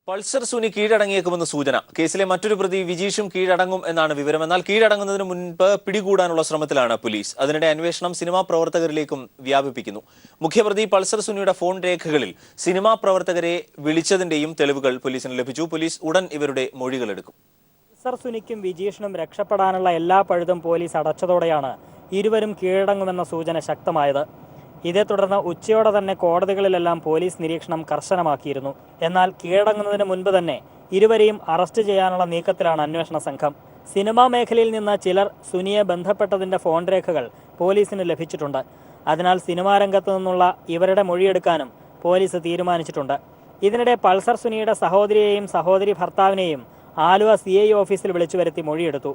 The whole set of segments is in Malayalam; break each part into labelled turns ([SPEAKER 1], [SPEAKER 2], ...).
[SPEAKER 1] പൾസർ സുനി കീഴടങ്ങിയേക്കുമെന്ന് സൂചന. കേസിലെ മറ്റൊരു പ്രതി വിജീഷും കീഴടങ്ങും എന്നാണ് വിവരം. എന്നാൽ കീഴടങ്ങുന്നതിന് മുൻപ് പിടികൂടാനുള്ള ശ്രമത്തിലാണ് പോലീസ്. അതിനിടെ അന്വേഷണം സിനിമാ പ്രവർത്തകരിലേക്കും വ്യാപിപ്പിക്കുന്നു. മുഖ്യപ്രതി പൾസർ സുനിയുടെ ഫോൺ രേഖകളിൽ സിനിമാ പ്രവർത്തകരെ വിളിച്ചതിന്റെയും തെളിവുകൾ പോലീസിന് ലഭിച്ചു. പോലീസ് ഉടൻ ഇവരുടെ മൊഴികളെടുക്കും.
[SPEAKER 2] പൾസർ സുനിക്കും വിജീഷിനും രക്ഷപ്പെടാനുള്ള എല്ലാ പഴുതും പോലീസ് അടച്ചതോടെയാണ് ഇരുവരും കീഴടങ്ങുമെന്ന സൂചന ശക്തമായത്. ഇതേ തുടർന്ന് ഉച്ചയോടെ തന്നെ കോടതികളിലെല്ലാം പോലീസ് നിരീക്ഷണം കർശനമാക്കിയിരുന്നു. എന്നാൽ കീഴടങ്ങുന്നതിന് മുൻപ് തന്നെ ഇരുവരെയും അറസ്റ്റ് ചെയ്യാനുള്ള നീക്കത്തിലാണ് അന്വേഷണ സംഘം. സിനിമാ മേഖലയിൽ നിന്ന് ചിലർ സുനിയെ ബന്ധപ്പെട്ടതിന്റെ ഫോൺ രേഖകൾ പോലീസിന് ലഭിച്ചിട്ടുണ്ട്. അതിനാൽ സിനിമാ രംഗത്തു നിന്നുള്ള ഇവരുടെ മൊഴിയെടുക്കാനും പോലീസ് തീരുമാനിച്ചിട്ടുണ്ട്. ഇതിനിടെ പൾസർ സുനിയുടെ സഹോദരിയെയും സഹോദരി ഭർത്താവിനെയും ആലുവ CI ഓഫീസിൽ വിളിച്ചു വരുത്തി മൊഴിയെടുത്തു.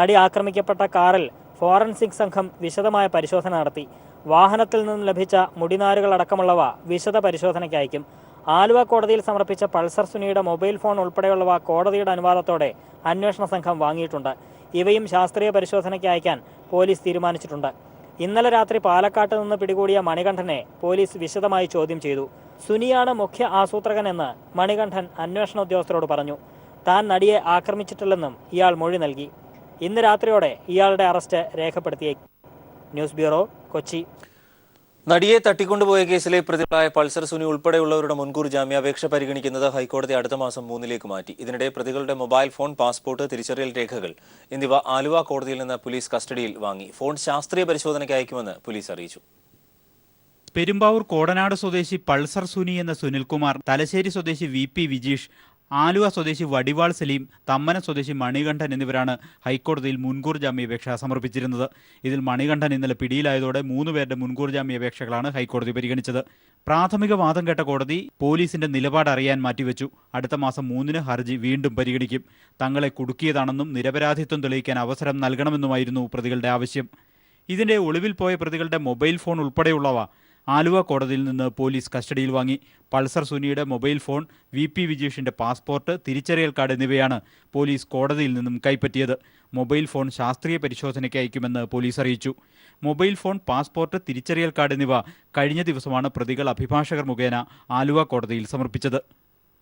[SPEAKER 2] നടി ആക്രമിക്കപ്പെട്ട കാറിൽ ഫോറൻസിക് സംഘം വിശദമായ പരിശോധന നടത്തി. വാഹനത്തിൽ നിന്നും ലഭിച്ച മുടിനാരുകളടക്കമുള്ളവ വിശദ പരിശോധനയ്ക്ക് അയക്കും. ആലുവ കോടതിയിൽ സമർപ്പിച്ച പൾസർ സുനിയുടെ മൊബൈൽ ഫോൺ ഉൾപ്പെടെയുള്ളവ കോടതിയുടെ അനുവാദത്തോടെ അന്വേഷണ സംഘം വാങ്ങിയിട്ടുണ്ട്. ഇവയും ശാസ്ത്രീയ പരിശോധനയ്ക്ക് അയക്കാൻ പോലീസ് തീരുമാനിച്ചിട്ടുണ്ട്. ഇന്നലെ രാത്രി പാലക്കാട്ട് നിന്ന് പിടികൂടിയ മണികണ്ഠനെ പോലീസ് വിശദമായി ചോദ്യം ചെയ്തു. സുനിയാണ് മുഖ്യ ആസൂത്രകനെന്ന് മണികണ്ഠൻ അന്വേഷണ ഉദ്യോഗസ്ഥരോട് പറഞ്ഞു. താൻ നടിയെ ആക്രമിച്ചിട്ടില്ലെന്നും ഇയാൾ മൊഴി നൽകി. ഇന്ന് രാത്രിയോടെ ഇയാളുടെ അറസ്റ്റ് രേഖപ്പെടുത്തിയേക്കും. News bureau, Kochi.
[SPEAKER 1] നടിയെ തട്ടിക്കൊണ്ടുപോയ കേസിലെ പ്രതികളായ പൾസർ സുനി ഉൾപ്പെടെയുള്ളവരുടെ മുൻകൂർ ജാമ്യാപേക്ഷ പരിഗണിക്കുന്നത് ഹൈക്കോടതി അടുത്ത മാസം 3 മാറ്റി. ഇതിനിടെ പ്രതികളുടെ മൊബൈൽ ഫോൺ, പാസ്പോർട്ട്, തിരിച്ചറിയൽ രേഖകൾ എന്നിവ ആലുവ കോടതിയിൽ നിന്ന് പോലീസ് കസ്റ്റഡിയിൽ വാങ്ങി. ഫോൺ ശാസ്ത്രീയ പരിശോധനയ്ക്ക് അയക്കുമെന്ന് പോലീസ് അറിയിച്ചു.
[SPEAKER 3] പെരുമ്പാവൂർ കോടനാട് സ്വദേശി പൾസർ സുനി എന്ന സുനിൽകുമാർ, തലശ്ശേരി സ്വദേശി VP വിജീഷ്, ആലുവ സ്വദേശി വടിവാൾ സലീം, തമ്മനം സ്വദേശി മണികണ്ഠൻ എന്നിവരാണ് ഹൈക്കോടതിയിൽ മുൻകൂർ ജാമ്യാപേക്ഷ സമർപ്പിച്ചിരുന്നത്. ഇതിൽ മണികണ്ഠൻ ഇന്നലെ പിടിയിലായതോടെ 3 പേരുടെ മുൻകൂർ ജാമ്യാപേക്ഷകളാണ് ഹൈക്കോടതി പരിഗണിച്ചത്. പ്രാഥമിക വാദം കേട്ട കോടതി പോലീസിന്റെ നിലപാട് അറിയാൻ മാറ്റിവെച്ചു. അടുത്ത മാസം 3 ഹർജി വീണ്ടും പരിഗണിക്കും. തങ്ങളെ കുടുക്കിയതാണെന്നും നിരപരാധിത്വം തെളിയിക്കാൻ അവസരം നൽകണമെന്നുമായിരുന്നു പ്രതികളുടെ ആവശ്യം. ഇതിന്റെ ഒളിവിൽ പോയ പ്രതികളുടെ മൊബൈൽ ഫോൺ ഉൾപ്പെടെയുള്ളവ ആലുവ കോടതിയിൽ നിന്ന് പോലീസ് കസ്റ്റഡിയിൽ വാങ്ങി. പൾസർ സുനിയുടെ മൊബൈൽ ഫോൺ, VP വിജീഷിന്റെ പാസ്പോർട്ട്, തിരിച്ചറിയൽ കാർഡ് എന്നിവയാണ് പോലീസ് കോടതിയിൽ നിന്നും കൈപ്പറ്റിയത്. മൊബൈൽ ഫോൺ ശാസ്ത്രീയ പരിശോധനയ്ക്ക് അയക്കുമെന്ന് പോലീസ് അറിയിച്ചു. മൊബൈൽ ഫോൺ, പാസ്പോർട്ട്, തിരിച്ചറിയൽ കാർഡ് എന്നിവ കഴിഞ്ഞ ദിവസമാണ് പ്രതികൾ അഭിഭാഷകർ മുഖേന ആലുവ കോടതിയിൽ സമർപ്പിച്ചത്.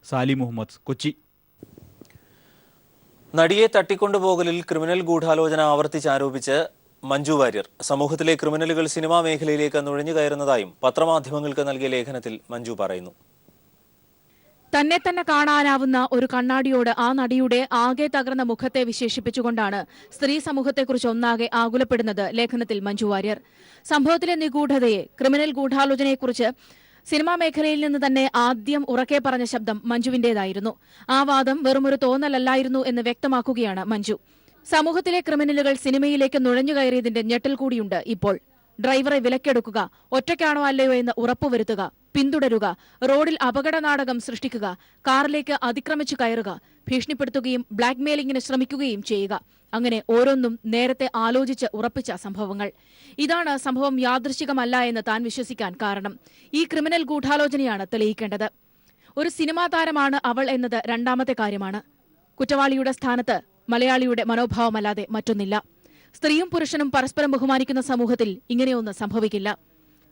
[SPEAKER 3] സാലി മുഹമ്മദ്, കൊച്ചി.
[SPEAKER 1] നടിയെ തട്ടിക്കൊണ്ടുപോകലിൽ ക്രിമിനൽ ഗൂഢാലോചന ആവർത്തിച്ചാരോപിച്ച് മഞ്ജു വാര്യർ സമൂഹത്തിലെ ക്രിമിനലുകൾ സിനിമാ മേഖലയിലേക്ക് നുഴഞ്ഞു കയറുന്നതായും പത്രമാധ്യമങ്ങൾക്ക് നൽകിയ ലേഖനത്തിൽ മഞ്ജു പറയുന്നു.
[SPEAKER 4] തന്നെ തന്നെ കാണാനാവുന്ന ഒരു കണ്ണാടിയോട് ആ നടിയുടെ ആകെ തകർന്ന മുഖത്തെ വിശേഷിപ്പിച്ചുകൊണ്ടാണ് സ്ത്രീ സമൂഹത്തെക്കുറിച്ച് ഒന്നാകെ ആകുലപ്പെടുന്നത് ലേഖനത്തിൽ മഞ്ജു വാര്യർ. സംഭവത്തിലെ നിഗൂഢതയെ, ക്രിമിനൽ ഗൂഢാലോചനയെക്കുറിച്ച് സിനിമാ മേഖലയിൽ നിന്ന് തന്നെ ആദ്യം ഉറക്കെ പറഞ്ഞ ശബ്ദം മഞ്ജുവിന്റേതായിരുന്നു. ആ വാദം വെറുമൊരു തോന്നലല്ലായിരുന്നു എന്ന് വ്യക്തമാക്കുകയാണ് മഞ്ജു. സമൂഹത്തിലെ ക്രിമിനലുകൾ സിനിമയിലേക്ക് നുഴഞ്ഞുകയറിയതിന്റെ ഞെട്ടൽ കൂടിയുണ്ട് ഇപ്പോൾ. ഡ്രൈവറെ വിലക്കെടുക്കുക, ഒറ്റയ്ക്കാണോ അല്ലയോ എന്ന് ഉറപ്പുവരുത്തുക, പിന്തുടരുക, റോഡിൽ അപകട നാടകം സൃഷ്ടിക്കുക, കാറിലേക്ക് അതിക്രമിച്ചു കയറുക, ഭീഷണിപ്പെടുത്തുകയും ബ്ലാക്ക്മെയിലിംഗിന് ശ്രമിക്കുകയും ചെയ്യുക. അങ്ങനെ ഓരോന്നും നേരത്തെ ആലോചിച്ച് ഉറപ്പിച്ച സംഭവങ്ങൾ. ഇതാണ് സംഭവം യാദൃശ്ചികമല്ല എന്ന് താൻ വിശ്വസിക്കാൻ കാരണം. ഈ ക്രിമിനൽ ഗൂഢാലോചനയാണ് തെളിയിക്കേണ്ടത്. ഒരു സിനിമാ താരമാണ് അവൾ എന്നത് രണ്ടാമത്തെ കാര്യമാണ്. കുറ്റവാളിയുടെ സ്ഥാനത്ത് മലയാളിയുടെ മനോഭാവമല്ലാതെ മറ്റൊന്നില്ല. സ്ത്രീയും പുരുഷനും പരസ്പരം ബഹുമാനിക്കുന്ന സമൂഹത്തിൽ ഇങ്ങനെയൊന്നും സംഭവിക്കില്ല.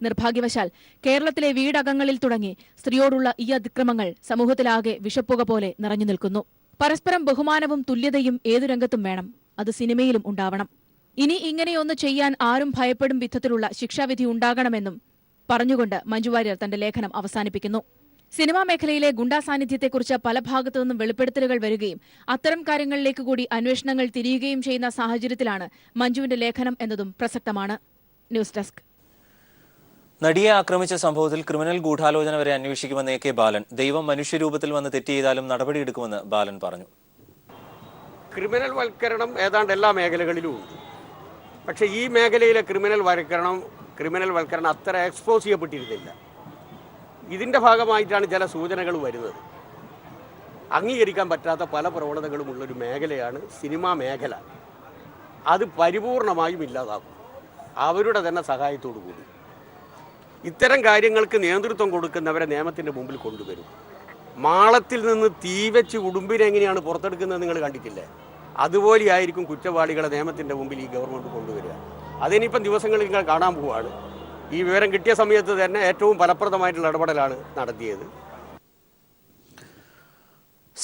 [SPEAKER 4] നിർഭാഗ്യവശാൽ കേരളത്തിലെ വീടകങ്ങളിൽ തുടങ്ങി സ്ത്രീയോടുള്ള ഈ അതിക്രമങ്ങൾ സമൂഹത്തിലാകെ വിഷപ്പുക പോലെ നിറഞ്ഞു നിൽക്കുന്നു. പരസ്പരം ബഹുമാനവും തുല്യതയും ഏതു രംഗത്തും വേണം. അത് സിനിമയിലും ഉണ്ടാവണം. ഇനി ഇങ്ങനെയൊന്ന് ചെയ്യാൻ ആരും ഭയപ്പെടും വിധത്തിലുള്ള ശിക്ഷാവിധി ഉണ്ടാകണമെന്നും പറഞ്ഞുകൊണ്ട് മഞ്ജു വാര്യർ തന്റെ ലേഖനം അവസാനിപ്പിക്കുന്നു. സിനിമാ മേഖലയിലെ ഗുണ്ടാ സാന്നിധ്യത്തെക്കുറിച്ച് പല ഭാഗത്തു നിന്നും വെളിപ്പെടുത്തലുകൾ വരികയും അത്തരം കാര്യങ്ങളിലേക്ക് കൂടി അന്വേഷണങ്ങൾ തിരിയുകയും ചെയ്യുന്ന സാഹചര്യത്തിലാണ് മഞ്ജുവിന്റെ ലേഖനം എന്നതും പ്രസക്തമാണ്. News desk.
[SPEAKER 1] നടിയെ ആക്രമിച്ച സംഭവത്തിൽ ക്രിമിനൽ ഗൂഢാലോചന വരെ അന്വേഷിക്കുമെന്ന് AK ബാലൻ. ദൈവം മനുഷ്യരൂപത്തിൽ വന്ന് തെറ്റ് ചെയ്താലും നടപടിയെടുക്കുമെന്ന് ബാലൻ പറഞ്ഞു.
[SPEAKER 5] ക്രിമിനൽ വൽക്കരണം ഏതാണ്ട് എല്ലാ മേഖലകളിലും ഉണ്ട്. പക്ഷേ ഈ മേഖലയിലെ ക്രിമിനൽ വൽക്കരണം അത്ര എക്സ്പോസ് ചെയ്യപ്പെട്ടിരുന്നില്ല. ഇതിൻ്റെ ഭാഗമായിട്ടാണ് ചില സൂചനകൾ വരുന്നത്. അംഗീകരിക്കാൻ പറ്റാത്ത പല പ്രവണതകളും ഉള്ളൊരു മേഖലയാണ് സിനിമാ മേഖല. അത് പരിപൂർണമായും ഇല്ലാതാക്കും, അവരുടെ തന്നെ സഹായത്തോടു കൂടി. ഇത്തരം കാര്യങ്ങൾക്ക് നേതൃത്വം കൊടുക്കുന്നവരെ നിയമത്തിൻ്റെ മുമ്പിൽ കൊണ്ടുവരും. മാളത്തിൽ നിന്ന് തീ വെച്ച് ഉടുമ്പിനെ എങ്ങനെയാണ് പുറത്തെടുക്കുന്നത് നിങ്ങൾ കണ്ടിട്ടില്ലേ? അതുപോലെയായിരിക്കും കുറ്റവാളികളെ നിയമത്തിൻ്റെ മുമ്പിൽ ഈ ഗവൺമെൻറ് കൊണ്ടുവരിക. അതിനിപ്പം ദിവസങ്ങളിൽ നിങ്ങൾ കാണാൻ പോവുകയാണ്. ഈ വിവരം കിട്ടിയ സമയത്ത് തന്നെ ഏറ്റവും ഫലപ്രദമായിട്ടുള്ള ഇടപെടലാണ് നടത്തിയത്.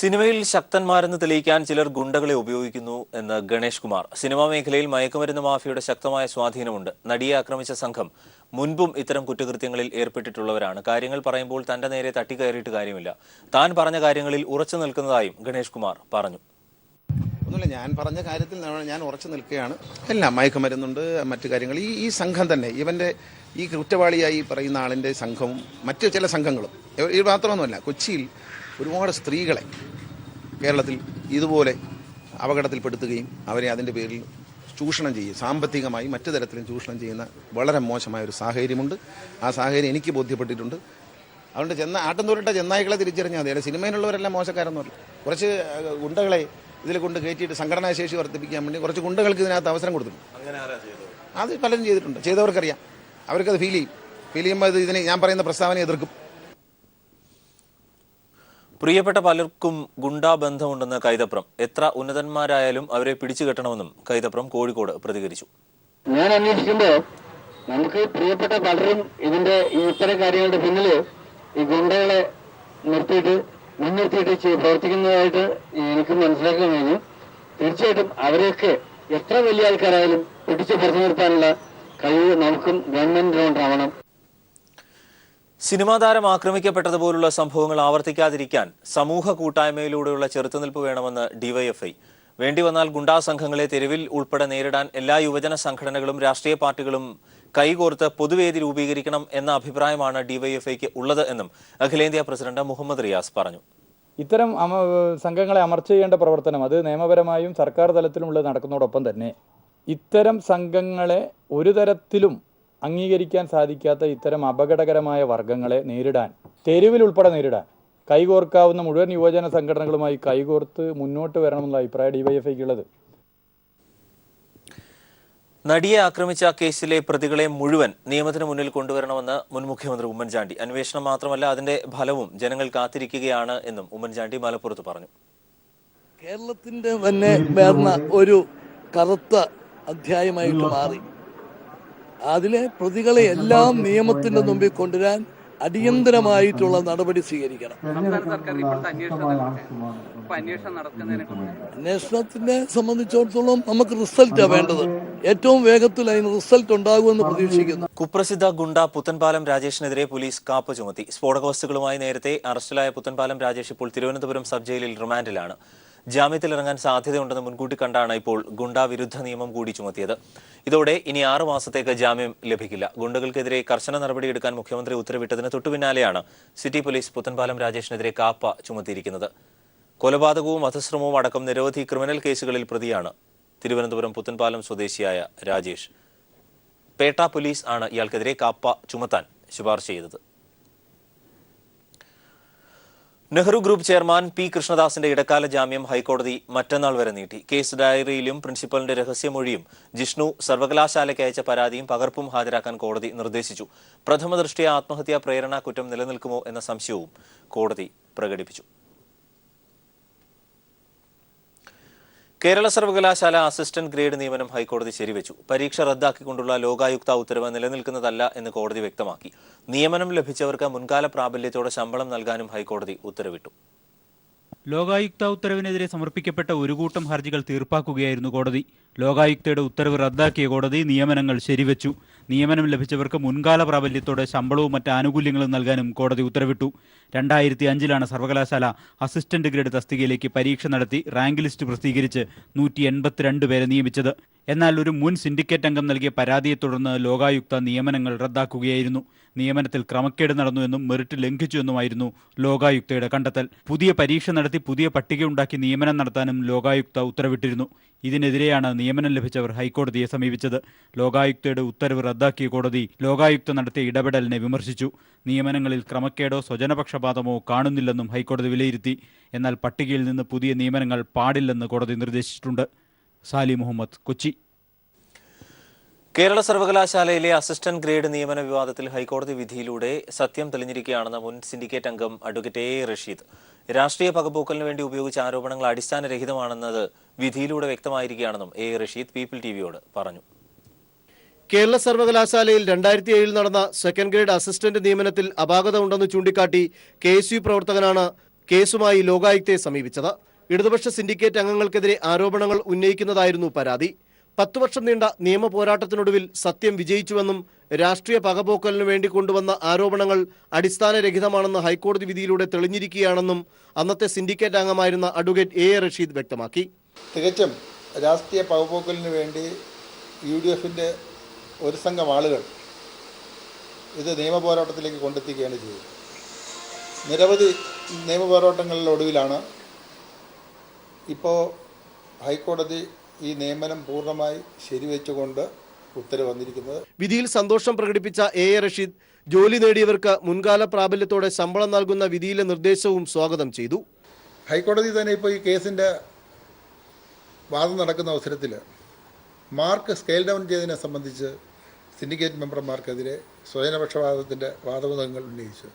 [SPEAKER 1] സിനിമയിൽ ശക്തന്മാരെന്ന് തെളിയിക്കാൻ ചിലർ ഗുണ്ടകളെ ഉപയോഗിക്കുന്നു എന്ന് ഗണേഷ് കുമാർ. സിനിമാ മേഖലയിൽ മയക്കുമരുന്ന് മാഫിയയുടെ ശക്തമായ സ്വാധീനമുണ്ട്. നടിയെ ആക്രമിച്ച സംഘം മുൻപും ഇത്തരം കുറ്റകൃത്യങ്ങളിൽ ഏർപ്പെട്ടിട്ടുള്ളവരാണ്. കാര്യങ്ങൾ പറയുമ്പോൾ തന്റെ നേരെ തട്ടിക്കയറിയിട്ട് കാര്യമില്ല. താൻ പറഞ്ഞ കാര്യങ്ങളിൽ ഉറച്ചു നിൽക്കുന്നതായും ഗണേഷ് കുമാർ പറഞ്ഞു.
[SPEAKER 6] ഒന്നുമില്ല, ഞാൻ പറഞ്ഞ കാര്യത്തിൽ ഞാൻ ഉറച്ചു നിൽക്കുകയാണ്. എല്ലാം മയക്കുമരുന്നുണ്ട്, മറ്റു കാര്യങ്ങൾ. ഈ സംഘം തന്നെ, ഇവന്റെ ഈ കുറ്റവാളിയായി പറയുന്ന ആളിന്റെ സംഘവും മറ്റു ചില സംഘങ്ങളും ഇത് മാത്രമൊന്നുമല്ല. കൊച്ചിയിൽ ഒരുപാട് സ്ത്രീകളെ കേരളത്തിൽ ഇതുപോലെ അപകടത്തിൽപ്പെടുത്തുകയും അവരെ അതിൻ്റെ പേരിൽ ചൂഷണം ചെയ്യും, സാമ്പത്തികമായി മറ്റു തരത്തിലും ചൂഷണം ചെയ്യുന്ന വളരെ മോശമായ ഒരു സാഹചര്യമുണ്ട്. ആ സാഹചര്യം എനിക്ക് ബോധ്യപ്പെട്ടിട്ടുണ്ട്. അതുകൊണ്ട് ആട്ടം തോരിട്ട ചെന്നായ്ക്കളെ തിരിച്ചറിഞ്ഞാൽ മതി. അല്ല, സിനിമയിലുള്ളവരെല്ലാം മോശക്കാരെന്നല്ല. കുറച്ച് ഗുണ്ടകളെ ഇതിൽ കൊണ്ട് കയറ്റിയിട്ട് സംഘടനാ ശേഷി വർദ്ധിപ്പിക്കാൻ വേണ്ടി കുറച്ച് ഗുണ്ടകൾക്ക് ഇതിനകത്ത് അവസരം കൊടുത്തിട്ടുണ്ട്. അത് പലരും ചെയ്തിട്ടുണ്ട്. ചെയ്തവർക്കറിയാം, അവർക്കത് ഫീൽ ചെയ്യുമ്പോൾ ഇതിനെ ഞാൻ പറയുന്ന പ്രസ്താവന എതിർക്കും.
[SPEAKER 1] പ്രിയപ്പെട്ട പലർക്കും ഗുണ്ടാ ബന്ധമുണ്ടെന്ന് കൈതപ്രം. എത്ര ഉന്നതന്മാരായാലും അവരെ പിടിച്ചുകെട്ടണമെന്നും കൈതപ്രം കോഴിക്കോട് പ്രതികരിച്ചു.
[SPEAKER 7] ഞാൻ അന്വേഷിക്കുമ്പോൾ നമുക്ക് പ്രിയപ്പെട്ട പലരും ഇതിന്റെ ഇത്തരം കാര്യങ്ങളുടെ പിന്നില് ഈ ഗുണ്ടകളെ മുൻനിർത്തിയിട്ട് പ്രവർത്തിക്കുന്നതായിട്ട് എനിക്ക് മനസ്സിലാക്കാൻ കഴിഞ്ഞു. തീർച്ചയായിട്ടും അവരെയൊക്കെ എത്ര വലിയ ആൾക്കാരായാലും പിടിച്ചു പുറത്തു നിർത്താനുള്ള കഴിവ് നമുക്കും ഗവൺമെന്റിനുണ്ടാവണം.
[SPEAKER 1] സിനിമാ താരം ആക്രമിക്കപ്പെട്ടതുപോലുള്ള സംഭവങ്ങൾ ആവർത്തിക്കാതിരിക്കാൻ സമൂഹ കൂട്ടായ്മയിലൂടെയുള്ള ചെറുത്തുനിൽപ്പ് വേണമെന്ന് ഡിവൈഎഫ്ഐ. വേണ്ടിവന്നാൽ ഗുണ്ടാ സംഘങ്ങളെ തെരുവിൽ ഉൾപ്പെടെ നേരിടാൻ എല്ലാ യുവജന സംഘടനകളും രാഷ്ട്രീയ പാർട്ടികളും കൈകോർത്ത് പൊതുവേദി രൂപീകരിക്കണം എന്ന അഭിപ്രായമാണ് ഡിവൈഎഫ്ഐക്ക് ഉള്ളത് എന്നും അഖിലേന്ത്യാ പ്രസിഡന്റ് മുഹമ്മദ് റിയാസ് പറഞ്ഞു.
[SPEAKER 8] ഇത്തരം സംഘങ്ങളെ അമർച്ച ചെയ്യേണ്ട പ്രവർത്തനം അത് നിയമപരമായും സർക്കാർ തലത്തിലുമുള്ളത് നടക്കുന്നതോടൊപ്പം തന്നെ ഇത്തരം സംഘങ്ങളെ ഒരു തരത്തിലും അംഗീകരിക്കാൻ സാധിക്കാത്ത ഇത്തരം അപകടകരമായ വർഗങ്ങളെ നേരിടാൻ, തെരുവിൽ ഉൾപ്പെടെ നേരിടാൻ കൈകോർക്കാവുന്ന മുഴുവൻ യുവജന സംഘടനകളുമായി കൈകോർത്ത് മുന്നോട്ട് വരണമെന്നുള്ള അഭിപ്രായം ഡിവൈഎഫ്ഐക്കുള്ളത്.
[SPEAKER 1] നടിയെ ആക്രമിച്ച കേസിലെ പ്രതികളെ മുഴുവൻ നിയമത്തിന് മുന്നിൽ കൊണ്ടുവരണമെന്ന് മുൻ മുഖ്യമന്ത്രി ഉമ്മൻചാണ്ടി. അന്വേഷണം മാത്രമല്ല, അതിന്റെ ഫലവും ജനങ്ങൾ കാത്തിരിക്കുകയാണ് എന്നും ഉമ്മൻചാണ്ടി മലപ്പുറത്ത് പറഞ്ഞു.
[SPEAKER 9] കേരളത്തിന്റെ തന്നെ വേർന്ന ഒരു കറുത്ത അധ്യായമായിട്ട് മാറി. അതിലെ പ്രതികളെ എല്ലാം നിയമത്തിന്റെ മുമ്പിൽ കൊണ്ടുവരാൻ അടിയന്തരമായിട്ടുള്ള നടപടി സ്വീകരിക്കണം. അന്വേഷണത്തിനെ സംബന്ധിച്ചിടത്തോളം നമുക്ക് റിസൾട്ടാണ് വേണ്ടത്. ഏറ്റവും വേഗത്തിൽ അതിന് റിസൾട്ട് ഉണ്ടാകുമെന്ന് പ്രതീക്ഷിക്കുന്നു.
[SPEAKER 1] കുപ്രസിദ്ധ ഗുണ്ട പുത്തൻപാലം രാജേഷിനെതിരെ പോലീസ് കാപ്പ ചുമത്തി. സ്ഫോടക വസ്തുക്കളുമായി നേരത്തെ അറസ്റ്റിലായ പുത്തൻപാലം രാജേഷ് ഇപ്പോൾ തിരുവനന്തപുരം സബ് ജയിലിൽ റിമാൻഡിലാണ്. ജാമ്യത്തിലിറങ്ങാൻ സാധ്യതയുണ്ടെന്ന് മുൻകൂട്ടി കണ്ടാണ് ഇപ്പോൾ ഗുണ്ടാ വിരുദ്ധ നിയമം കൂടി ചുമത്തിയത്. ഇതോടെ ഇനി 6 മാസത്തേക്ക് ജാമ്യം ലഭിക്കില്ല. ഗുണ്ടകൾക്കെതിരെ കർശന നടപടിയെടുക്കാൻ മുഖ്യമന്ത്രി ഉത്തരവിട്ടതിന് തൊട്ടുപിന്നാലെയാണ് സിറ്റി പോലീസ് പുത്തൻപാലം രാജേഷിനെതിരെ കാപ്പ ചുമത്തിയിരിക്കുന്നത്. കൊലപാതകവും വധശ്രമവും അടക്കം നിരവധി ക്രിമിനൽ കേസുകളിൽ പ്രതിയാണ് തിരുവനന്തപുരം പുത്തൻപാലം സ്വദേശിയായ രാജേഷ്. പേട്ട പോലീസ് ആണ് ഇയാൾക്കെതിരെ കാപ്പ ചുമത്താൻ ശുപാർശ ചെയ്തത്. നെഹ്റു ഗ്രൂപ്പ് ചെയർമാൻ പി കൃഷ്ണദാസിന്റെ ഇടക്കാല ജാമ്യം ഹൈക്കോടതി മറ്റന്നാൾ വരെ നീട്ടി. കേസ് ഡയറിയിലും പ്രിൻസിപ്പലിന്റെ രഹസ്യമൊഴിയും ജിഷ്ണു സർവകലാശാലയ്ക്ക് അയച്ച പരാതിയും പകർപ്പും ഹാജരാക്കാൻ കോടതി നിർദ്ദേശിച്ചു. പ്രഥമ ദൃഷ്ട്യാ ആത്മഹത്യാ പ്രേരണാ കുറ്റം നിലനിൽക്കുമോ എന്ന സംശയവും കോടതി പ്രകടിപ്പിച്ചു. കേരള സർവകലാശാല അസിസ്റ്റന്റ് ഗ്രേഡ് നിയമനം ഹൈക്കോടതി ശരിവെച്ചു. പരീക്ഷ റദ്ദാക്കിക്കൊണ്ടുള്ള ലോകായുക്ത ഉത്തരവ് നിലനിൽക്കുന്നതല്ല എന്ന് കോടതി വ്യക്തമാക്കി. നിയമനം ലഭിച്ചവർക്ക് മുൻകാല പ്രാബല്യത്തോടെ ശമ്പളം നൽകാനും ഹൈക്കോടതി ഉത്തരവിട്ടു.
[SPEAKER 3] ലോകായുക്ത ഉത്തരവിനെതിരെ സമർപ്പിക്കപ്പെട്ട ഒരു കൂട്ടം ഹർജികൾ തീർപ്പാക്കുകയായിരുന്നു കോടതി. ലോകായുക്തയുടെ ഉത്തരവ് റദ്ദാക്കിയ കോടതി നിയമനങ്ങൾ ശരിവെച്ചു. നിയമനം ലഭിച്ചവർക്ക് മുൻകാല പ്രാബല്യത്തോടെ ശമ്പളവും മറ്റ് ആനുകൂല്യങ്ങളും നൽകാനും കോടതി ഉത്തരവിട്ടു. 2005 സർവകലാശാല അസിസ്റ്റന്റ് ഗ്രേഡ് തസ്തികയിലേക്ക് പരീക്ഷ നടത്തി റാങ്ക് ലിസ്റ്റ് പ്രസിദ്ധീകരിച്ച് 182 പേരെ നിയമിച്ചത്. എന്നാൽ ഒരു മുൻ സിൻഡിക്കേറ്റ് അംഗം നൽകിയ പരാതിയെ തുടർന്ന് ലോകായുക്ത നിയമനങ്ങൾ റദ്ദാക്കുകയായിരുന്നു. നിയമനത്തിൽ ക്രമക്കേട് നടന്നുവെന്നും മെറിറ്റ് ലംഘിച്ചുവെന്നുമായിരുന്നു ലോകായുക്തയുടെ കണ്ടെത്തൽ. പുതിയ പരീക്ഷ നടത്തി പുതിയ പട്ടികയുണ്ടാക്കി നിയമനം നടത്താനും ലോകായുക്ത ഉത്തരവിട്ടിരുന്നു. ഇതിനെതിരെയാണ് നിയമനം ലഭിച്ചവർ ഹൈക്കോടതിയെ സമീപിച്ചത്. ലോകായുക്തയുടെ ഉത്തരവ് റദ്ദാക്കിയ കോടതി ലോകായുക്ത നടത്തിയ ഇടപെടലിനെ വിമർശിച്ചു. നിയമനങ്ങളിൽ ക്രമക്കേടോ സ്വജനപക്ഷപാതമോ കാണുന്നില്ലെന്നും ഹൈക്കോടതി വിലയിരുത്തി. എന്നാൽ പട്ടികയിൽ നിന്ന് പുതിയ നിയമനങ്ങൾ പാടില്ലെന്ന് കോടതി നിർദ്ദേശിച്ചിട്ടുണ്ട്. സാലി മുഹമ്മദ്, കൊച്ചി.
[SPEAKER 1] കേരള സർവകലാശാലയിലെ അസിസ്റ്റന്റ് ഗ്രേഡ് നിയമന വിവാദത്തിൽ ഹൈക്കോടതി വിധിയിലൂടെ സത്യം തെളിഞ്ഞിരിക്കുകയാണെന്ന് മുൻ സിൻഡിക്കേറ്റ് അംഗം അഡ്വക്കേറ്റ് എ റഷീദ്. രാഷ്ട്രീയ പകപോക്കലിന് വേണ്ടി ഉപയോഗിച്ച ആരോപണങ്ങൾ അടിസ്ഥാനരഹിതമാണെന്നത് വിധിയിലൂടെ വ്യക്തമായിരിക്കുകയാണെന്നും എ റഷീദ് പീപ്പിൾ ടിവിയോട് പറഞ്ഞു.
[SPEAKER 10] കേരള സർവകലാശാലയിൽ 2007 നടന്ന സെക്കൻഡ് ഗ്രേഡ് അസിസ്റ്റന്റ് നിയമനത്തിൽ അപാകത ഉണ്ടെന്ന് ചൂണ്ടിക്കാട്ടി KSU പ്രവർത്തകനാണ് കേസുമായി ലോകായുക്തയെ സമീപിച്ചത്. ഇടതുപക്ഷ സിൻഡിക്കേറ്റ് അംഗങ്ങൾക്കെതിരെ ആരോപണങ്ങൾ ഉന്നയിക്കുന്നതായിരുന്നു പരാതി. 10 വർഷം നീണ്ട നിയമ പോരാട്ടത്തിനൊടുവിൽ സത്യം വിജയിച്ചുവെന്നും രാഷ്ട്രീയ പകപോക്കലിനു വേണ്ടി കൊണ്ടുവന്ന ആരോപണങ്ങൾ അടിസ്ഥാനരഹിതമാണെന്ന് ഹൈക്കോടതി വിധിയിലൂടെ തെളിഞ്ഞിരിക്കുകയാണെന്നും അന്നത്തെ സിൻഡിക്കേറ്റ് അംഗമായിരുന്ന അഡ്വക്കേറ്റ് എ റഷീദ് വ്യക്തമാക്കി.
[SPEAKER 11] തികച്ചും രാഷ്ട്രീയ പകപോക്കലിന് വേണ്ടി UDFന്റെ ഒരു സംഘം ആളുകൾ ഇത് നിയമപോരാട്ടത്തിലേക്ക് കൊണ്ടെത്തിക്കുകയാണ് ചെയ്തത്. നിരവധി നിയമപോരാട്ടങ്ങളിലൊടുവിലാണ് ഇപ്പോൾ ഹൈക്കോടതി ഈ നിയമനം പൂർണ്ണമായി ശരിവെച്ചുകൊണ്ട് ഉത്തരവ് വന്നിരിക്കുന്നത്.
[SPEAKER 10] വിധിയിൽ സന്തോഷം പ്രകടിപ്പിച്ച എ റഷീദ് ജോലി നേടിയവർക്ക് മുൻകാല പ്രാബല്യത്തോടെ ശമ്പളം നൽകുന്ന വിധിയിലെ നിർദ്ദേശവും സ്വാഗതം ചെയ്തു.
[SPEAKER 11] ഹൈക്കോടതി തന്നെ ഇപ്പോൾ ഈ കേസിൻ്റെ വാദം നടക്കുന്ന അവസരത്തിൽ മാർക്ക് സ്കെയിൽ ഡൗൺ ചെയ്തതിനെ സംബന്ധിച്ച് സിൻഡിക്കേറ്റ് മെമ്പർമാർക്കെതിരെ സ്വജനപക്ഷപാതത്തിൻ്റെ വാദമുഖങ്ങൾ ഉന്നയിച്ചു.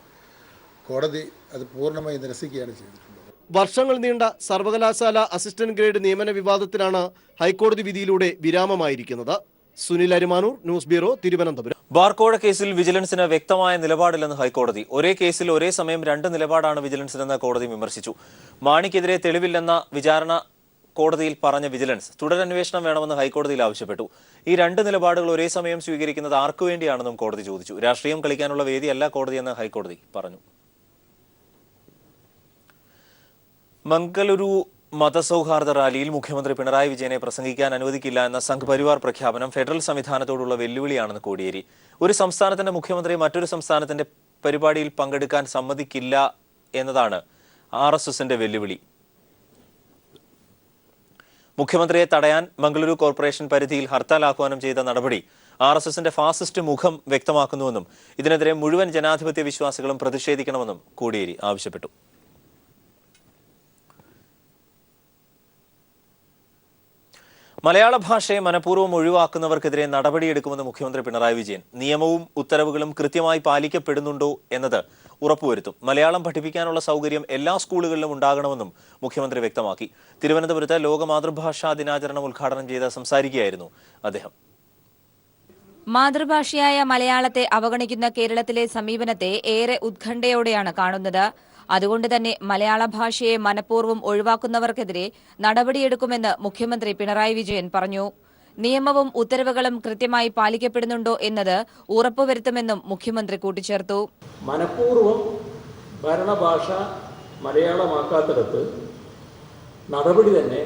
[SPEAKER 11] കോടതി അത് പൂർണ്ണമായി നിരസിക്കുകയാണ് ചെയ്തിട്ടുള്ളത്.
[SPEAKER 10] വർഷങ്ങൾ നീണ്ട സർവകലാശാല അസിസ്റ്റന്റ് ഗ്രേഡ് നിയമന വിവാദത്തിനാണ് ഹൈക്കോടതി വിധിയിലൂടെ വിരാമമായിരിക്കുന്നത്. Sunil Arimanoor, news bureau, Thiruvananthapuram.
[SPEAKER 1] ബാർക്കോഴ കേസിൽ വിജിലൻസിന് വ്യക്തമായ നിലപാടില്ലെന്ന് ഹൈക്കോടതി. ഒരേ കേസിൽ ഒരേ സമയം 2 നിലപാടാണ് വിജിലൻസിനെന്ന് കോടതി വിമർശിച്ചു. മാണിക്കെതിരെ തെളിവില്ലെന്ന വിചാരണ കോടതിയിൽ പറഞ്ഞ വിജിലൻസ് തുടരന്വേഷണം വേണമെന്ന് ഹൈക്കോടതിയിൽ ആവശ്യപ്പെട്ടു. ഈ 2 നിലപാടുകൾ ഒരേ സമയം സ്വീകരിക്കുന്നത് ആർക്കുവേണ്ടിയാണെന്നും കോടതി ചോദിച്ചു. രാഷ്ട്രീയം കളിക്കാനുള്ള വേദിയല്ല കോടതിയെന്ന് ഹൈക്കോടതി പറഞ്ഞു. മംഗലുരു മതസൗഹാർദ്ദ റാലിയിൽ മുഖ്യമന്ത്രി പിണറായി വിജയനെ പ്രസംഗിക്കാൻ അനുവദിക്കില്ല എന്ന സംഘ് പരിവാർ പ്രഖ്യാപനം ഫെഡറൽ സംവിധാനത്തോടുള്ള വെല്ലുവിളിയാണെന്ന് കോടിയേരി. ഒരു സംസ്ഥാനത്തിന്റെ മുഖ്യമന്ത്രി മറ്റൊരു സംസ്ഥാനത്തിന്റെ പരിപാടിയിൽ പങ്കെടുക്കാൻ സമ്മതിക്കില്ല എന്നതാണ് RSSന്റെ വെല്ലുവിളി. മുഖ്യമന്ത്രിയെ തടയാൻ മംഗളൂരു കോർപ്പറേഷൻ പരിധിയിൽ ഹർത്താൽ ആഹ്വാനം ചെയ്ത നടപടി RSSന്റെ ഫാസിസ്റ്റ് മുഖം വ്യക്തമാക്കുന്നുവെന്നും ഇതിനെതിരെ മുഴുവൻ ജനാധിപത്യ വിശ്വാസികളും പ്രതിഷേധിക്കണമെന്നും കോടിയേരി ആവശ്യപ്പെട്ടു. മലയാള ഭാഷയെ മനഃപൂർവ്വം ഒഴിവാക്കുന്നവർക്കെതിരെ നടപടിയെടുക്കുമെന്ന് മുഖ്യമന്ത്രി പിണറായി വിജയൻ. നിയമവും ഉത്തരവുകളും കൃത്യമായി പാലിക്കപ്പെടുന്നുണ്ടോ എന്നത് ഉറപ്പുവരുത്തും. മലയാളം പഠിപ്പിക്കാനുള്ള സൗകര്യം എല്ലാ സ്കൂളുകളിലും ഉണ്ടാകണമെന്നും മുഖ്യമന്ത്രി വ്യക്തമാക്കി. തിരുവനന്തപുരത്ത് ലോക മാതൃഭാഷാ ദിനാചരണം ഉദ്ഘാടനം ചെയ്ത് സംസാരിക്കുകയായിരുന്നു അദ്ദേഹം.
[SPEAKER 12] മാതൃഭാഷയായ മലയാളത്തെ അവഗണിക്കുന്ന കേരളത്തിലെ സമീപനത്തെ ഏറെ ഉത്കണ്ഠയോടെയാണ് കാണുന്നത്. അതുകൊണ്ട് തന്നെ മലയാള ഭാഷയെ മനഃപൂർവ്വം ഒഴിവാക്കുന്നവർക്കെതിരെ നടപടിയെടുക്കുമെന്ന് മുഖ്യമന്ത്രി പിണറായി വിജയൻ പറഞ്ഞു. നിയമവും ഉത്തരവുകളും കൃത്യമായി പാലിക്കപ്പെടുന്നുണ്ടോ എന്നത് ഉറപ്പുവരുത്തുമെന്നും മുഖ്യമന്ത്രി കൂട്ടിച്ചേർത്തു.
[SPEAKER 13] മനഃപൂർവ്വം ഭരണഭാഷ മലയാളമാക്കാത്തിടത്ത് നടപടി തന്നെ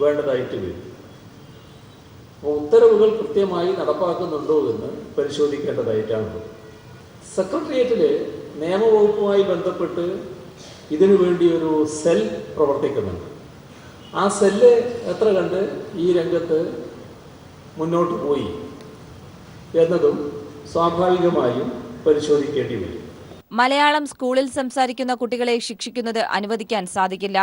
[SPEAKER 13] വേണ്ടതായിട്ട് വരും. ഉത്തരവുകൾ കൃത്യമായി നടപ്പാക്കുന്നുണ്ടോ എന്ന് പരിശോധിക്കേണ്ടതായിട്ടാണ്. സെക്രട്ടേറിയറ്റിൽ നിയമവകുപ്പുമായി ബന്ധപ്പെട്ട് ഇതിനു വേണ്ടി ഒരു സെൽ പ്രവർത്തിക്കുന്നുണ്ട്. ആ സെല്ല് എത്ര കണ്ട് ഈ രംഗത്ത് മുന്നോട്ട് പോയി എന്നതും സ്വാഭാവികമായും പരിശോധിക്കേണ്ടി വരും.
[SPEAKER 12] മലയാളം സ്കൂളിൽ സംസാരിക്കുന്ന കുട്ടികളെ ശിക്ഷിക്കുന്നത് അനുവദിക്കാൻ സാധിക്കില്ല.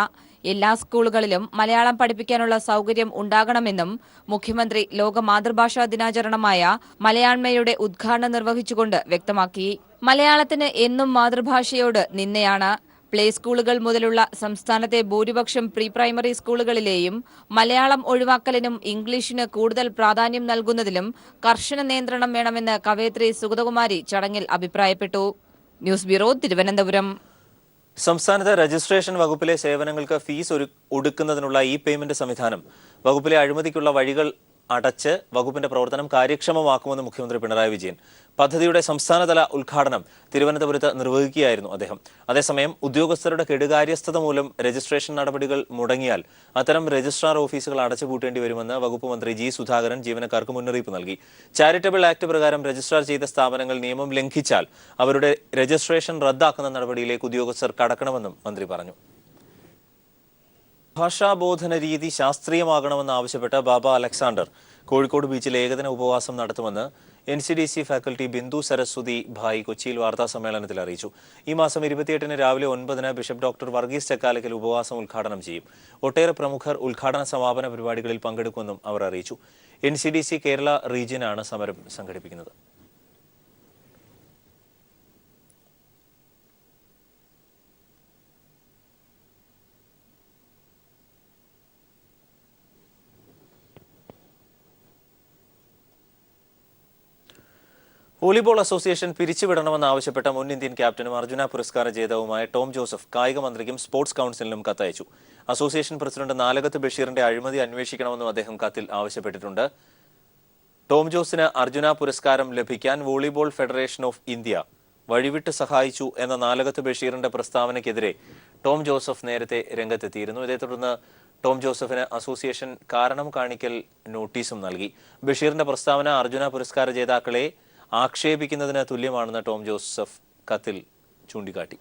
[SPEAKER 12] എല്ലാ സ്കൂളുകളിലും മലയാളം പഠിപ്പിക്കാനുള്ള സൗകര്യം ഉണ്ടാകണമെന്നും മുഖ്യമന്ത്രി ലോക മാതൃഭാഷാ ദിനാചരണമായ മലയാണ്മയുടെ ഉദ്ഘാടനം നിർവഹിച്ചുകൊണ്ട് വ്യക്തമാക്കി. മലയാളത്തിന് എന്നും മാതൃഭാഷയോട് നിന്നയാണ്. പ്ലേ സ്കൂളുകൾ മുതലുള്ള സംസ്ഥാനത്തെ ഭൂരിപക്ഷം പ്രീ പ്രൈമറി സ്കൂളുകളിലെയും മലയാളം ഒഴിവാക്കലിനും ഇംഗ്ലീഷിന് കൂടുതൽ പ്രാധാന്യം നൽകുന്നതിലും കർശന നിയന്ത്രണം വേണമെന്ന് കവയിത്രി സുഗതകുമാരി ചടങ്ങിൽ അഭിപ്രായപ്പെട്ടു. News bureau, Thiruvananthapuram.
[SPEAKER 1] സംസ്ഥാനത്ത് രജിസ്ട്രേഷൻ വകുപ്പിലെ സേവനങ്ങൾക്ക് ഫീസ് ഒടുക്കുന്നതിനുള്ള പേയ്മെന്റ് സംവിധാനം വകുപ്പിലെ അഴിമതിക്കുള്ള വഴികൾ അടച്ച് വകുപ്പിന്റെ പ്രവർത്തനം കാര്യക്ഷമമാക്കുമെന്ന് മുഖ്യമന്ത്രി പിണറായി വിജയൻ. പദ്ധതിയുടെ സംസ്ഥാനതല ഉദ്ഘാടനം തിരുവനന്തപുരത്ത് നിർവഹിക്കുകയായിരുന്നു അദ്ദേഹം. അതേസമയം ഉദ്യോഗസ്ഥരുടെ കെടുകാര്യസ്ഥത മൂലം രജിസ്ട്രേഷൻ നടപടികൾ മുടങ്ങിയാൽ അത്തരം രജിസ്ട്രാർ ഓഫീസുകൾ അടച്ചുപൂട്ടേണ്ടി വരുമെന്ന് വകുപ്പ് മന്ത്രി ജി സുധാകരൻ ജീവനക്കാർക്ക് മുന്നറിയിപ്പ് നൽകി. ചാരിറ്റബിൾ ആക്ട് പ്രകാരം രജിസ്ട്രാർ ചെയ്ത സ്ഥാപനങ്ങൾ നിയമം ലംഘിച്ചാൽ അവരുടെ രജിസ്ട്രേഷൻ റദ്ദാക്കുന്ന നടപടിയിലേക്ക് ഉദ്യോഗസ്ഥർ കടക്കണമെന്നും മന്ത്രി പറഞ്ഞു. ഭാഷാബോധന രീതി ശാസ്ത്രീയമാകണമെന്ന് ആവശ്യപ്പെട്ട് ബാബ അലക്സാണ്ടർ കോഴിക്കോട് ബീച്ചിൽ ഏകദിന ഉപവാസം നടത്തുമെന്ന് NCDC ഫാക്കൽറ്റി ബിന്ദു സരസ്വതി ഭായ് കൊച്ചിയിൽ വാർത്താ സമ്മേളനത്തിൽ അറിയിച്ചു. ഈ മാസം 28 രാവിലെ 9 ബിഷപ്പ് ഡോക്ടർ വർഗീസ് ചക്കാലക്കൽ ഉപവാസം ഉദ്ഘാടനം ചെയ്യും. ഒട്ടേറെ പ്രമുഖർ ഉദ്ഘാടന സമാപന പരിപാടികളിൽ പങ്കെടുക്കുമെന്നും അവർ അറിയിച്ചു. NCDC കേരള റീജിയനാണ് സമരം സംഘടിപ്പിക്കുന്നത്. വോളിബോൾ അസോസിയേഷൻ പിരിച്ചുവിടണമെന്നാവശ്യപ്പെട്ട മുൻ ഇന്ത്യൻ ക്യാപ്റ്റനും അർജുന പുരസ്കാര ജേതാവുമായ ടോം ജോസഫ് കായിക മന്ത്രിക്കും സ്പോർട്സ് കൌൺസിലിനും കത്തയച്ചു. അസോസിയേഷൻ പ്രസിഡന്റ് നാലകത്ത് ബഷീറിന്റെ അഴിമതി അന്വേഷിക്കണമെന്നും അദ്ദേഹം കത്തിൽ ആവശ്യപ്പെട്ടിട്ടുണ്ട്. ടോം ജോസിന് അർജുന പുരസ്കാരം ലഭിക്കാൻ വോളിബോൾ ഫെഡറേഷൻ ഓഫ് ഇന്ത്യ വഴിവിട്ട് സഹായിച്ചു എന്ന നാലകത്ത് ബഷീറിന്റെ പ്രസ്താവനയ്ക്കെതിരെ ടോം ജോസഫ് നേരത്തെ രംഗത്തെത്തിയിരുന്നു. ഇതേ തുടർന്ന് ടോം ജോസഫിന് അസോസിയേഷൻ കാരണം കാണിക്കൽ നോട്ടീസും നൽകി. ബഷീറിന്റെ പ്രസ്താവന അർജുന പുരസ്കാര ജേതാക്കളെ ആക്ഷേപിക്കുന്നതിന് തുല്യമാണെന്ന് ടോം ജോസഫ് കത്തിൽ ചൂണ്ടിക്കാട്ടി.